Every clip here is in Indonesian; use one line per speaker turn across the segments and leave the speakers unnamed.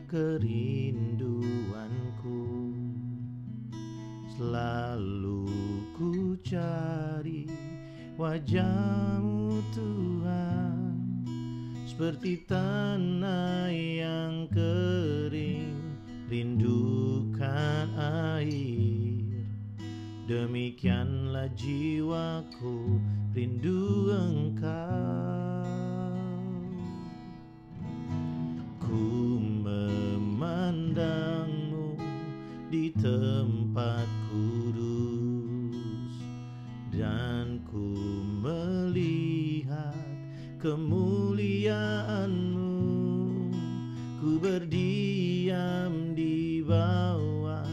kerinduanku. Selalu ku cari wajah-Mu Tuhan, seperti tanah yang kering rindukan air. Demikianlah jiwaku rindu Engkau. Ku memandang-Mu di tempat kudus, dan ku melihat kemuliaan-Mu. Ku berdiam di bawah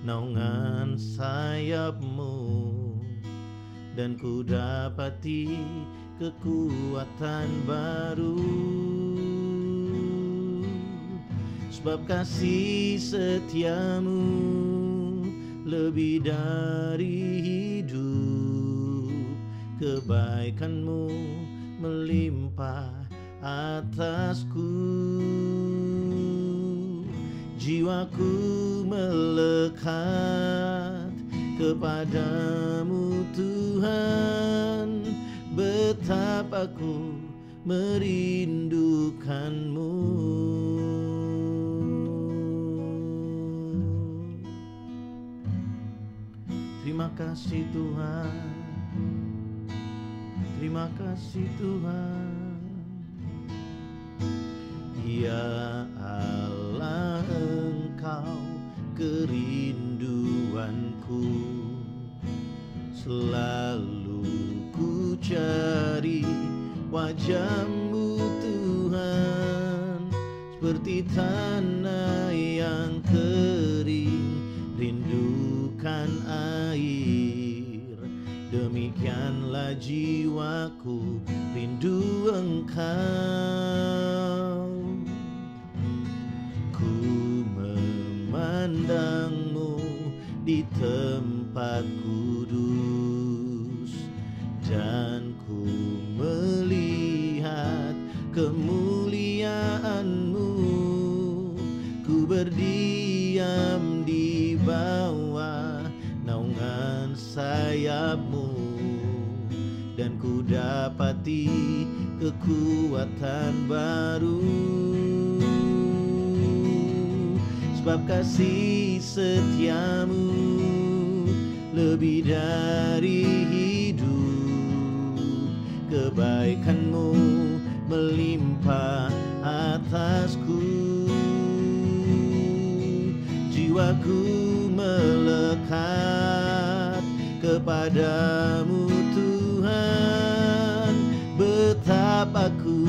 naungan sayap-Mu, dan ku dapati kekuatan baru. Sebab kasih setia-Mu lebih dari hidup, kebaikan-Mu melimpah atasku. Jiwaku melekat kepada-Mu Tuhan, betapa ku merindukan-Mu. Terima kasih Tuhan, terima kasih Tuhan. Ya Allah, Engkau kerinduanku. Selalu ku cari wajah-Mu Tuhan, seperti tanah yang kering rindukan air. Demikianlah jiwaku rindu Engkau. Ku memandang-Mu di tempat kudus, dan ku melihat kemuliaan-Mu. Ku berdiam di bawah naungan sayap-Mu, dan ku dapati kekuatan baru. Sebab kasih setia-Mu lebih dari hidup, kebaikan-Mu melimpah atasku. Jiwaku melekat kepada-Mu Tuhan, betapa ku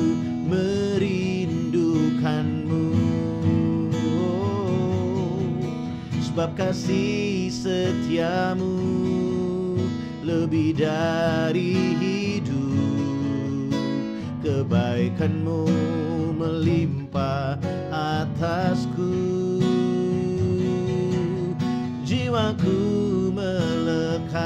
merindukan-Mu. Sebab kasih setia-Mu lebih dari hidup, kebaikan-Mu melimpah atasku. Jiwaku melekat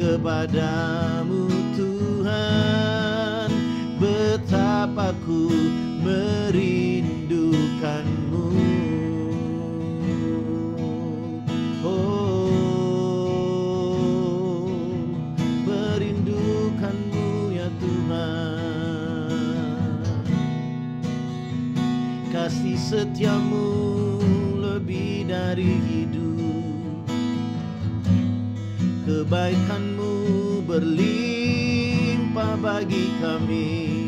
kepada-Mu Tuhan, betapa ku merindukan-Mu. Merindukan-Mu ya Tuhan. Kasih setia-Mu lebih dari hidup, kebaikan-Mu berlimpah bagi kami.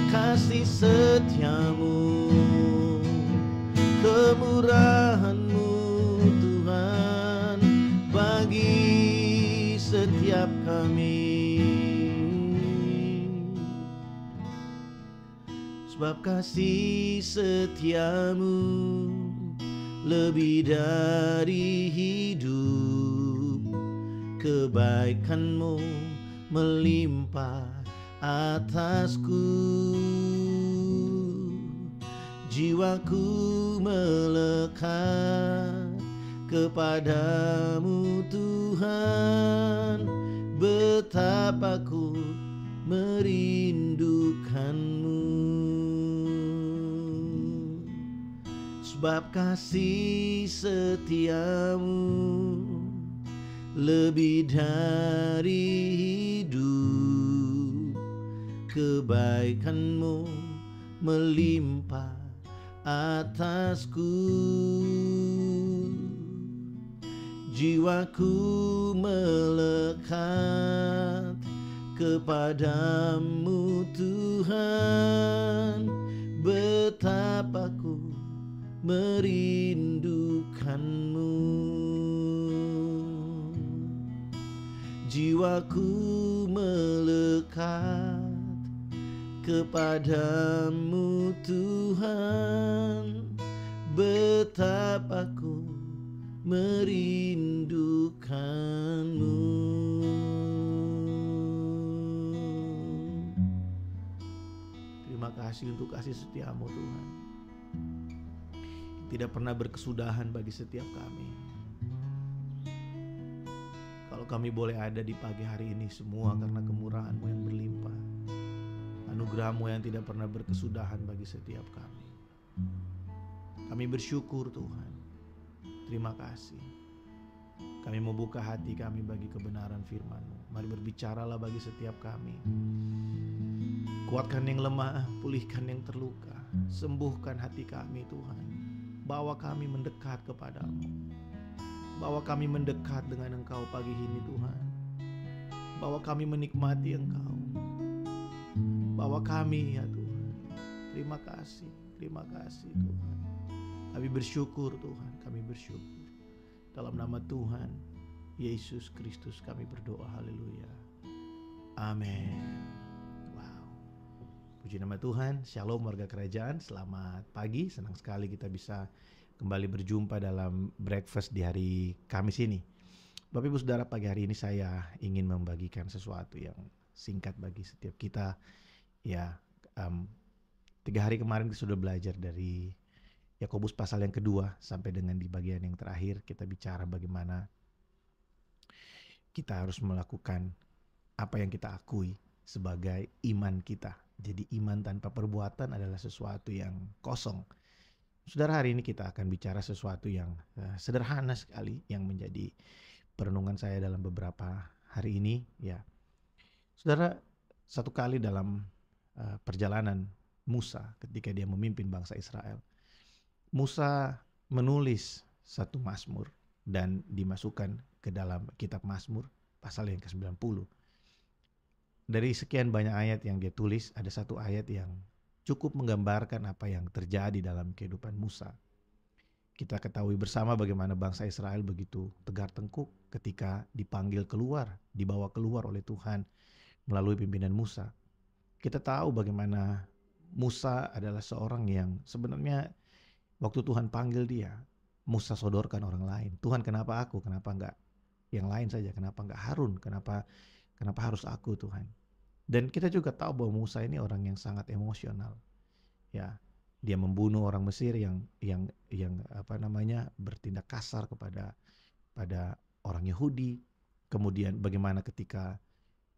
Kasih setia-Mu, kemurahan-Mu Tuhan bagi setiap kami. Sebab kasih setia-Mu lebih dari hidup, kebaikan-Mu melimpah atasku. Jiwaku melekat kepada-Mu Tuhan, betapa ku merindukanmu. Sebab kasih setiamu lebih dari hidup, kebaikanmu melimpah atasku. Jiwaku melekat kepadamu Tuhan, betapa ku merindukanmu. Jiwaku melekat kepadamu Tuhan, betapa ku merindukanmu. Terima kasih untuk kasih setiamu Tuhan, tidak pernah berkesudahan bagi setiap kami. Kalau kami boleh ada di pagi hari ini, semua karena kemurahan-Mu yang berlimpah, anugerah-Mu yang tidak pernah berkesudahan bagi setiap kami. Kami bersyukur Tuhan, terima kasih. Kami membuka hati kami bagi kebenaran firman-Mu. Mari berbicaralah bagi setiap kami. Kuatkan yang lemah, pulihkan yang terluka, sembuhkan hati kami Tuhan. Bawa kami mendekat kepadamu. Bawa kami mendekat dengan Engkau pagi ini Tuhan. Bawa kami menikmati Engkau. Bawa kami ya Tuhan. Terima kasih Tuhan. Kami bersyukur Tuhan, kami bersyukur. Dalam nama Tuhan Yesus Kristus kami berdoa, haleluya. Amin. Wow. Puji nama Tuhan. Shalom warga kerajaan, selamat pagi. Senang sekali kita bisa kembali berjumpa dalam breakfast di hari Kamis ini. Bapak Ibu Saudara, pagi hari ini saya ingin membagikan sesuatu yang singkat bagi setiap kita. Ya, 3 hari kemarin kita sudah belajar dari Yakobus pasal yang kedua sampai dengan di bagian yang terakhir kita bicara bagaimana kita harus melakukan apa yang kita akui sebagai iman kita. Jadi iman tanpa perbuatan adalah sesuatu yang kosong. Saudara, hari ini kita akan bicara sesuatu yang sederhana sekali yang menjadi perenungan saya dalam beberapa hari ini. Ya, saudara, satu kali dalam perjalanan Musa ketika dia memimpin bangsa Israel, Musa menulis satu Mazmur dan dimasukkan ke dalam kitab Mazmur pasal yang ke-90. Dari sekian banyak ayat yang dia tulis, ada satu ayat yang cukup menggambarkan apa yang terjadi dalam kehidupan Musa. Kita ketahui bersama bagaimana bangsa Israel begitu tegar tengkuk ketika dipanggil keluar, dibawa keluar oleh Tuhan melalui pimpinan Musa. Kita tahu bagaimana Musa adalah seorang yang sebenarnya waktu Tuhan panggil dia, Musa sodorkan orang lain. Tuhan, kenapa aku? Kenapa enggak yang lain saja? Kenapa enggak Harun? Kenapa harus aku Tuhan? Dan kita juga tahu bahwa Musa ini orang yang sangat emosional. Ya, dia membunuh orang Mesir yang bertindak kasar kepada orang Yahudi. Kemudian bagaimana ketika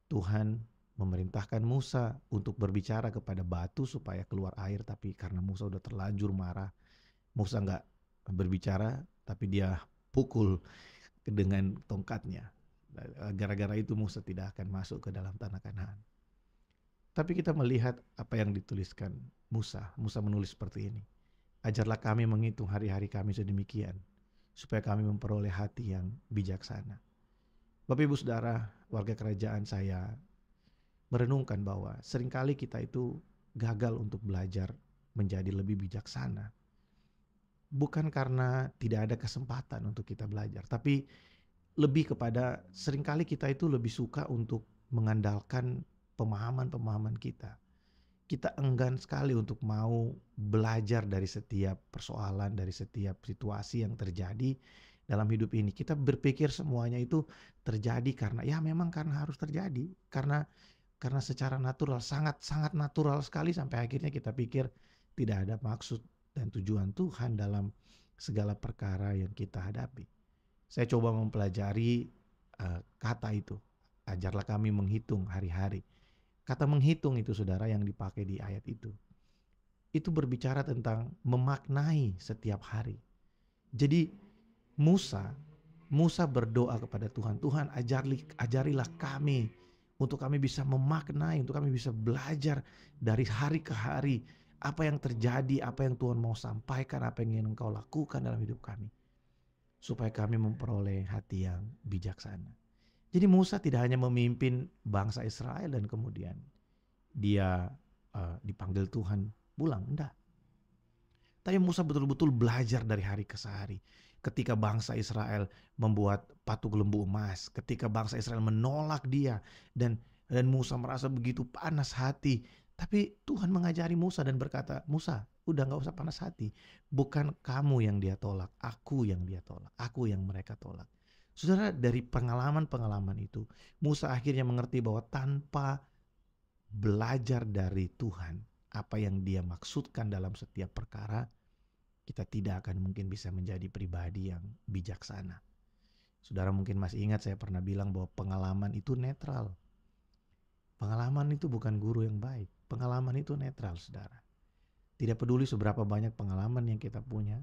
Tuhan memerintahkan Musa untuk berbicara kepada batu supaya keluar air, tapi karena Musa udah terlanjur marah, Musa nggak berbicara, tapi dia pukul dengan tongkatnya. Gara-gara itu Musa tidak akan masuk ke dalam tanah Kanaan. Tapi kita melihat apa yang dituliskan Musa. Musa menulis seperti ini. Ajarlah kami menghitung hari-hari kami sedemikian, supaya kami memperoleh hati yang bijaksana. Bapak Ibu Saudara, warga kerajaan, saya merenungkan bahwa seringkali kita itu gagal untuk belajar menjadi lebih bijaksana. Bukan karena tidak ada kesempatan untuk kita belajar, tapi lebih kepada seringkali kita itu lebih suka untuk mengandalkan pemahaman-pemahaman kita. Kita enggan sekali untuk mau belajar dari setiap persoalan, dari setiap situasi yang terjadi dalam hidup ini. Kita berpikir semuanya itu terjadi karena memang karena harus terjadi, karena secara natural, sangat natural sekali, sampai akhirnya kita pikir tidak ada maksud dan tujuan Tuhan dalam segala perkara yang kita hadapi. Saya coba mempelajari kata itu. Ajarlah kami menghitung hari-hari. Kata menghitung itu saudara yang dipakai di ayat itu berbicara tentang memaknai setiap hari. Jadi Musa Musa berdoa kepada Tuhan, Tuhan ajarilah kami untuk kami bisa memaknai, untuk kami bisa belajar dari hari ke hari apa yang terjadi, apa yang Tuhan mau sampaikan, apa yang ingin Engkau lakukan dalam hidup kami, supaya kami memperoleh hati yang bijaksana. Jadi Musa tidak hanya memimpin bangsa Israel dan kemudian dia dipanggil Tuhan pulang, enggak. Tapi Musa betul-betul belajar dari hari ke hari. Ketika bangsa Israel membuat patung lembu emas, ketika bangsa Israel menolak dia, dan Musa merasa begitu panas hati. Tapi Tuhan mengajari Musa dan berkata, Musa, udah gak usah panas hati. Bukan kamu yang dia tolak, aku yang dia tolak, aku yang mereka tolak. Saudara, dari pengalaman-pengalaman itu, Musa akhirnya mengerti bahwa tanpa belajar dari Tuhan, apa yang dia maksudkan dalam setiap perkara, kita tidak akan mungkin bisa menjadi pribadi yang bijaksana. Saudara mungkin masih ingat saya pernah bilang bahwa pengalaman itu netral. Pengalaman itu bukan guru yang baik. Pengalaman itu netral, saudara. Tidak peduli seberapa banyak pengalaman yang kita punya,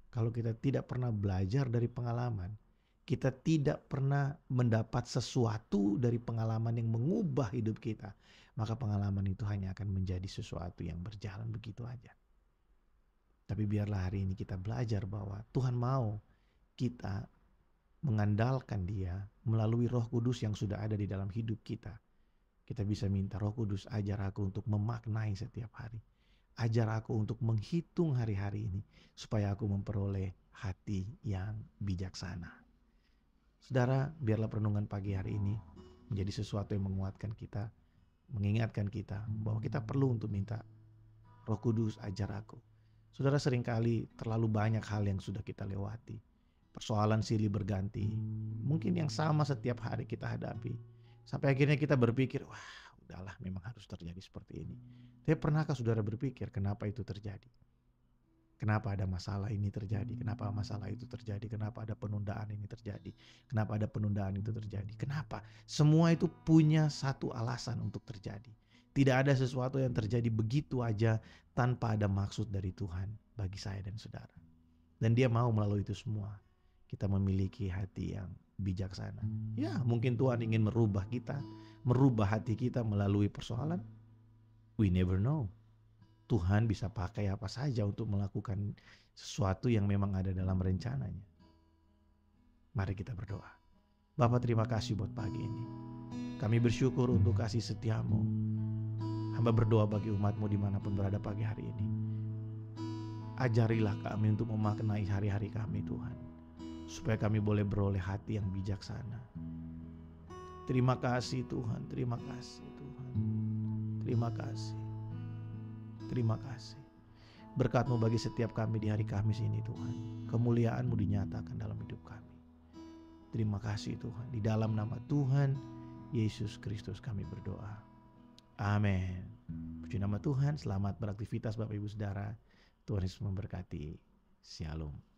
kalau kita tidak pernah belajar dari pengalaman, kita tidak pernah mendapat sesuatu dari pengalaman yang mengubah hidup kita, maka pengalaman itu hanya akan menjadi sesuatu yang berjalan begitu aja. Tapi biarlah hari ini kita belajar bahwa Tuhan mau kita mengandalkan Dia melalui Roh Kudus yang sudah ada di dalam hidup kita. Kita bisa minta, Roh Kudus ajar aku untuk memaknai setiap hari. Ajar aku untuk menghitung hari-hari ini supaya aku memperoleh hati yang bijaksana. Saudara, biarlah perenungan pagi hari ini menjadi sesuatu yang menguatkan kita, mengingatkan kita bahwa kita perlu untuk minta, Roh Kudus ajar aku. Saudara, seringkali terlalu banyak hal yang sudah kita lewati. Persoalan silih berganti, mungkin yang sama setiap hari kita hadapi. Sampai akhirnya kita berpikir, wah udahlah memang harus terjadi seperti ini. Tapi pernahkah saudara berpikir kenapa itu terjadi? Kenapa ada masalah ini terjadi? Kenapa masalah itu terjadi? Kenapa ada penundaan ini terjadi? Kenapa ada penundaan itu terjadi? Kenapa? Semua itu punya satu alasan untuk terjadi. Tidak ada sesuatu yang terjadi begitu aja tanpa ada maksud dari Tuhan bagi saya dan saudara. Dan Dia mau melalui itu semua kita memiliki hati yang bijaksana. Ya, mungkin Tuhan ingin merubah kita, merubah hati kita melalui persoalan. We never know. Tuhan bisa pakai apa saja untuk melakukan sesuatu yang memang ada dalam rencananya. Mari kita berdoa. Bapa, terima kasih buat pagi ini. Kami bersyukur untuk kasih setia-Mu. Hamba berdoa bagi umat-Mu dimanapun berada pagi hari ini. Ajarilah kami untuk memaknai hari-hari kami, Tuhan, supaya kami boleh beroleh hati yang bijaksana. Terima kasih Tuhan, terima kasih Tuhan. Terima kasih. Terima kasih. Berkat-Mu bagi setiap kami di hari Kamis ini, Tuhan. Kemuliaan-Mu dinyatakan dalam hidup kami. Terima kasih Tuhan. Di dalam nama Tuhan Yesus Kristus kami berdoa. Amin. Puji nama Tuhan. Selamat beraktivitas Bapak Ibu Saudara. Tuhan Yesus memberkati. Shalom.